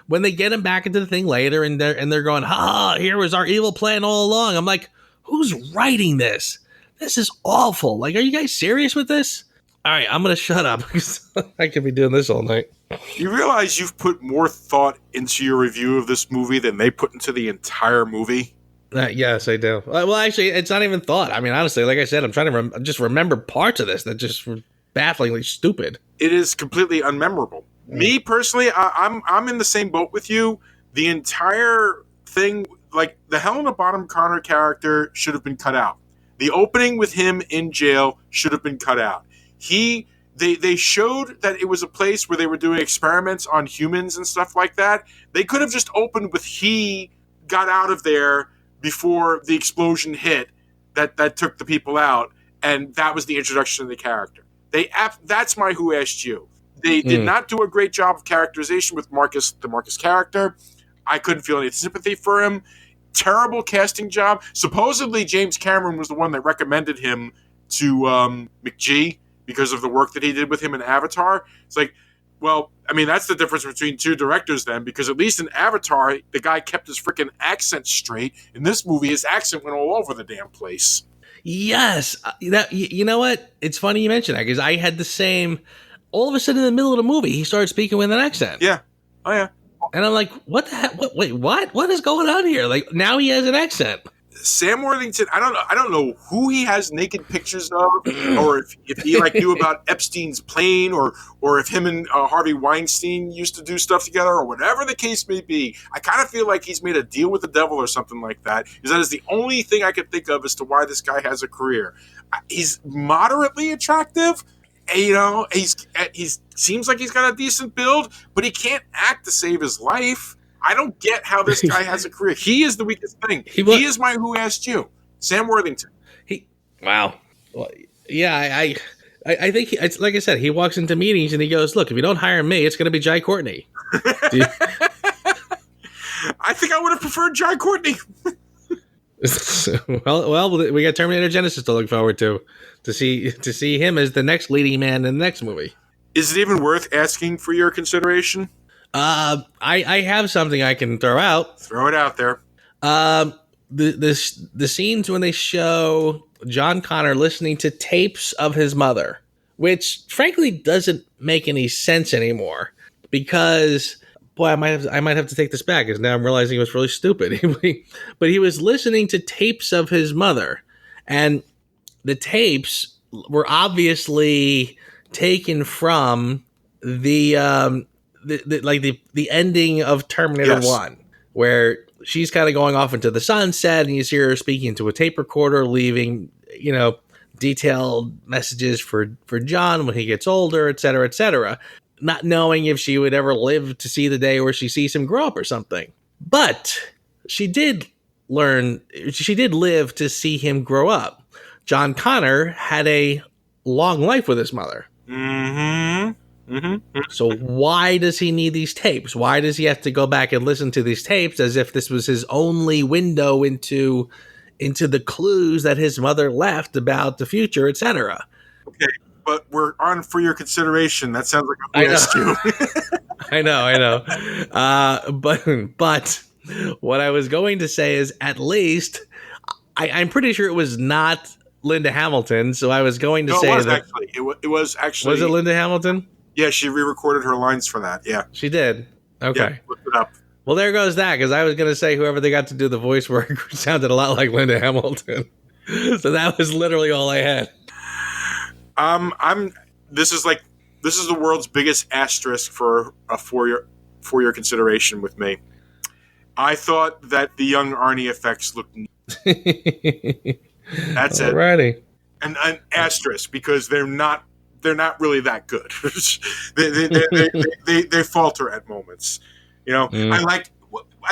when they get him back into the thing later and they're going, "Ha, here was our evil plan all along." I'm like, who's writing this? This is awful. Are you guys serious with this? All right, I'm going to shut up because I could be doing this all night. You realize you've put more thought into your review of this movie than they put into the entire movie? Yes, I do. Well, actually, it's not even thought. I mean, honestly, like I said, I'm trying to just remember parts of this that just were bafflingly stupid. It is completely unmemorable. Me personally, I'm in the same boat with you. The entire thing, the Helena Bonham Carter character, should have been cut out. The opening with him in jail should have been cut out. They showed that it was a place where they were doing experiments on humans and stuff like that. They could have just opened with he got out of there before the explosion hit that took the people out, and that was the introduction of the character. That's my Who Asked You. They did not do a great job of characterization with the Marcus character. I couldn't feel any sympathy for him. Terrible casting job. Supposedly James Cameron was the one that recommended him to McG because of the work that he did with him in Avatar. It's like, well, I mean, that's the difference between two directors then, because at least in Avatar, the guy kept his freaking accent straight. In this movie, his accent went all over the damn place. Yes. You know what? It's funny you mention that because I had the same. All of a sudden, in the middle of the movie, he started speaking with an accent. Yeah. Oh, yeah. And I'm like, what the heck? Wait, what? What is going on here? Now he has an accent. Sam Worthington, I don't know who he has naked pictures of, or if he knew about Epstein's plane, or if him and Harvey Weinstein used to do stuff together, or whatever the case may be. I kind of feel like he's made a deal with the devil or something like that. Because that is the only thing I could think of as to why this guy has a career. He's moderately attractive. He seems like he's got a decent build, but he can't act to save his life. I don't get how this guy has a career. He is the weakest thing. He is my Who Asked You, Sam Worthington. Wow. Well, yeah, I think it's like I said. He walks into meetings and he goes, "Look, if you don't hire me, it's going to be Jai Courtney." I think I would have preferred Jai Courtney. well, we got Terminator Genesis to look forward to see him as the next leading man in the next movie. Is it even worth asking for your consideration? I have something I can throw out. Throw it out there. The scenes when they show John Connor listening to tapes of his mother, which frankly doesn't make any sense anymore, because boy, I might have to take this back, because now I'm realizing it was really stupid. But he was listening to tapes of his mother, and the tapes were obviously taken from the ending of Terminator 1, where she's kind of going off into the sunset and you see her speaking to a tape recorder, leaving, detailed messages for John when he gets older, et cetera, not knowing if she would ever live to see the day where she sees him grow up or something. But she did live to see him grow up. John Connor had a long life with his mother. Mm-hmm. Mm-hmm. So why does he need these tapes? Why does he have to go back and listen to these tapes as if this was his only window into the clues that his mother left about the future, etc.? Okay, but we're on for your consideration. That sounds like a list too. I know. But what I was going to say is, at least I'm pretty sure it was not Linda Hamilton. So I was going to say that it was actually. Was it Linda Hamilton? Yeah, she re-recorded her lines for that. Yeah, she did. Okay, yeah, look it up. Well, there goes that, because I was going to say whoever they got to do the voice work sounded a lot like Linda Hamilton. So that was literally all I had. This is the world's biggest asterisk for your consideration with me. I thought that the young Arnie effects looked neat. That's it. Alrighty. An asterisk, because they're not they're not really that good. they falter at moments. You know, I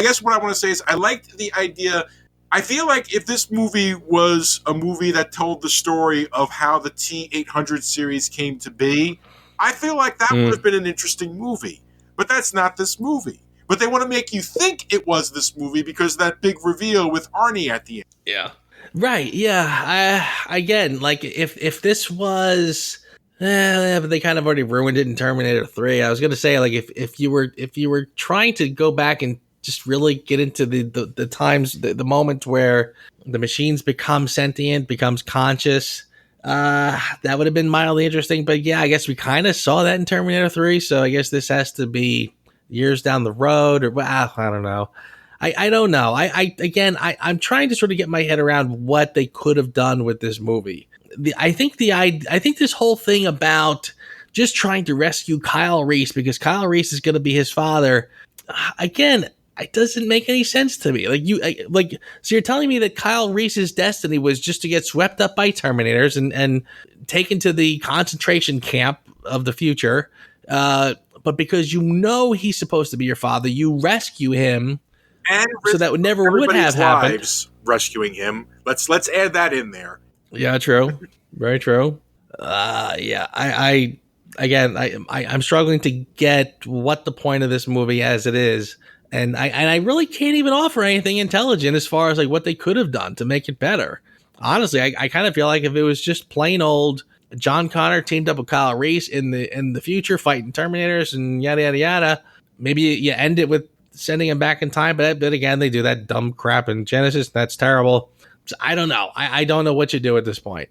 guess what I want to say is I liked the idea. I feel like if this movie was a movie that told the story of how the T-800 series came to be, I feel like that would have been an interesting movie. But that's not this movie. But they want to make you think it was this movie because of that big reveal with Arnie at the end. Yeah. Right. Yeah. Again, like if this was, but they kind of already ruined it in Terminator 3. I was going to say, like, if you were trying to go back and just really get into the times, the moment where the machines become sentient, becomes conscious, that would have been mildly interesting. But yeah, I guess we kind of saw that in Terminator 3. So I guess this has to be years down the road, or I don't know. I don't know. I'm trying to sort of get my head around what they could have done with this movie. I think this whole thing about just trying to rescue Kyle Reese because Kyle Reese is going to be his father. Again, it doesn't make any sense to me. So you're telling me that Kyle Reese's destiny was just to get swept up by Terminators and taken to the concentration camp of the future. But because you know he's supposed to be your father, you rescue him. And so that never would have happened. Lives rescuing him. Let's add that in there. Yeah, true. Very true. Yeah. I'm struggling to get what the point of this movie as it is, and I really can't even offer anything intelligent as far as like what they could have done to make it better. Honestly, I kind of feel like if it was just plain old John Connor teamed up with Kyle Reese in the future fighting Terminators and yada yada yada, maybe you end it with sending him back in time, but again, they do that dumb crap in Genesis. That's terrible. So I don't know. I don't know what you do at this point.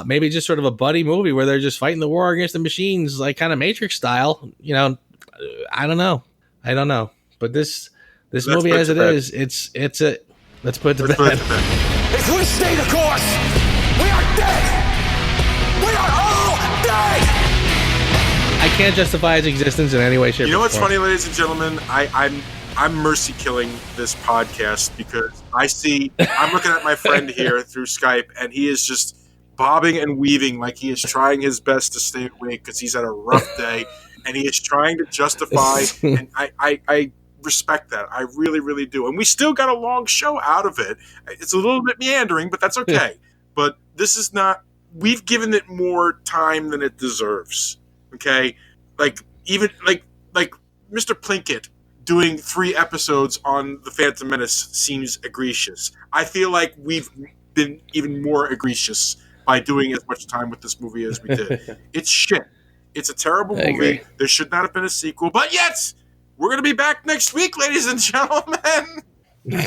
Maybe just sort of a buddy movie where they're just fighting the war against the machines, like kind of Matrix style. You know, I don't know. But this movie as it is, it's a let's put it to bed. If we stay the course, we are dead. We are all dead. I can't justify its existence in any way, shape, or form. You know what's funny, ladies and gentlemen? I'm mercy killing this podcast because I'm looking at my friend here through Skype, and he is just bobbing and weaving like he is trying his best to stay awake because he's had a rough day, and he is trying to justify. And I respect that. I really, really do. And we still got a long show out of it. It's a little bit meandering, but that's okay. But this is not. We've given it more time than it deserves. Okay, even Mr. Plinkett doing 3 episodes on The Phantom Menace seems egregious. I feel like we've been even more egregious by doing as much time with this movie as we did. It's shit. It's a terrible movie. Agree. There should not have been a sequel, but yet we're going to be back next week, ladies and gentlemen. To do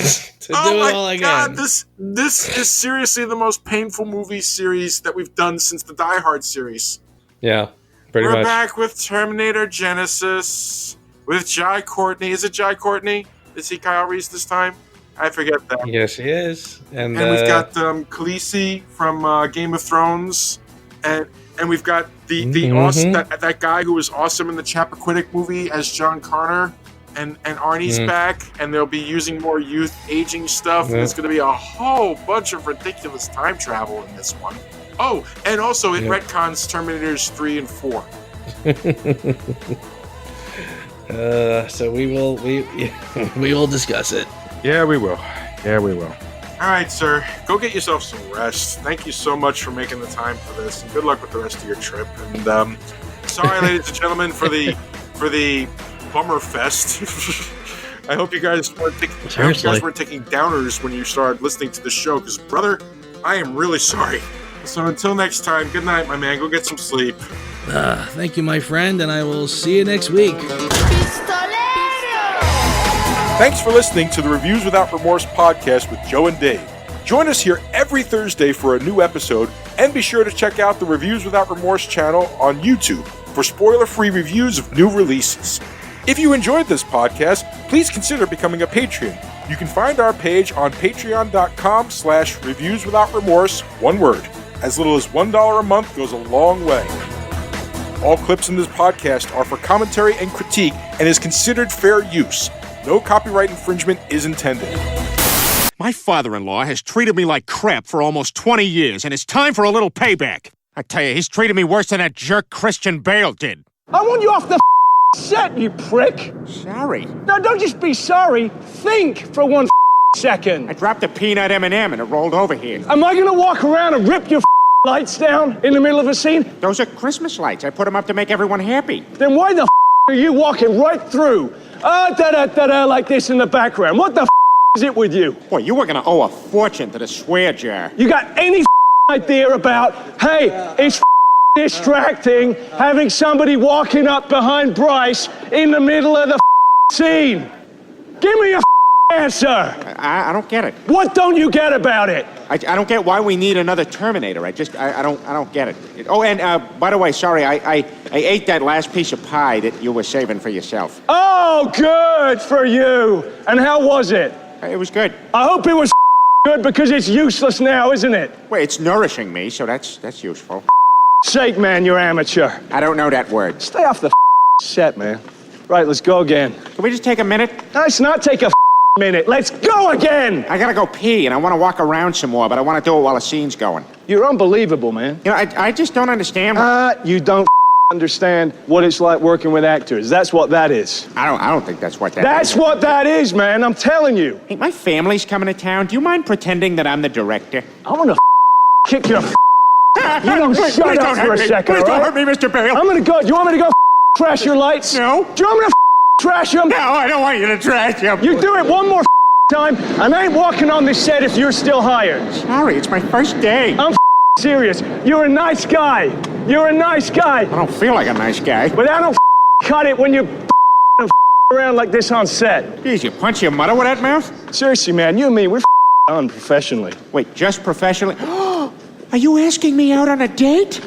it all again. God, this is seriously the most painful movie series that we've done since the Die Hard series. Yeah. Pretty We're much. back with Terminator Genesis with Jai Courtney. Is it Jai Courtney? Is he Kyle Reese this time? I forget that. Yes, he is. And we've got Khaleesi from Game of Thrones, and we've got the awesome that guy who was awesome in the Chappaquiddick movie as John Connor, and Arnie's back, and they'll be using more youth aging stuff. And it's going to be a whole bunch of ridiculous time travel in this one. Oh, and also it retcons Terminators 3 and 4. So we will discuss it. Yeah, we will. All right, sir. Go get yourself some rest. Thank you so much for making the time for this, and good luck with the rest of your trip. And sorry, ladies and gentlemen, for the bummer fest. I hope you guys weren't taking downers when you started listening to the show, because, brother, I am really sorry. So until next time, good night, my man. Go get some sleep. Thank you, my friend, and I will see you next week. Thanks for listening to the Reviews Without Remorse podcast with Joe and Dave. Join us here every Thursday for a new episode, and be sure to check out the Reviews Without Remorse channel on YouTube for spoiler-free reviews of new releases. If you enjoyed this podcast, please consider becoming a Patreon. You can find our page on patreon.com/reviewswithoutremorse, one word. As little as $1 a month goes a long way. All clips in this podcast are for commentary and critique and is considered fair use. No copyright infringement is intended. My father-in-law has treated me like crap for almost 20 years, and it's time for a little payback. I tell you, he's treated me worse than that jerk Christian Bale did. I want you off the set, you prick. Sorry. No, don't just be sorry. Think for one second. I dropped a peanut M&M and it rolled over here. Am I gonna walk around and rip your lights down in the middle of a scene? Those are Christmas lights. I put them up to make everyone happy. Then why the are you walking right through? Da-da-da-da like this in the background. What the is it with you? Boy, you were gonna owe a fortune to the swear jar. You got any idea about, hey, it's distracting having somebody walking up behind Bryce in the middle of the scene? Give me a answer. I don't get it. What don't you get about it? I don't get why we need another Terminator. I don't get it. Oh, and by the way, sorry, I ate that last piece of pie that you were saving for yourself. Oh, good for you. And how was it? It was good. I hope it was good because it's useless now, isn't it? Well, it's nourishing me, so that's useful. Sake, man, you're amateur. I don't know that word. Stay off the set, man. Right, let's go again. Can we just take a minute? Let's not take a minute. Let's go again. I gotta go pee, and I want to walk around some more, but I want to do it while the scene's going. You're unbelievable, man. You know, I just don't understand. You don't understand what it's like working with actors. That's what that is. I don't think that's what that is. That's what that is, man. I'm telling you. Hey, my family's coming to town. Do you mind pretending that I'm the director? I want to kick your You don't shut up for a second, Please all don't right? hurt me, Mr. Bale. I'm gonna go. Do you want me to go trash your lights? No. Do you want me to trash them? No, I don't want you to trash them. You do it one more time, and I ain't walking on this set if you're still hired. Sorry, it's my first day. I'm serious. You're a nice guy. You're a nice guy. I don't feel like a nice guy. But I don't cut it when you're around like this on set. Geez, you punch your mother with that mouth? Seriously, man, you and me, we're unprofessionally. Wait, just professionally? Are you asking me out on a date?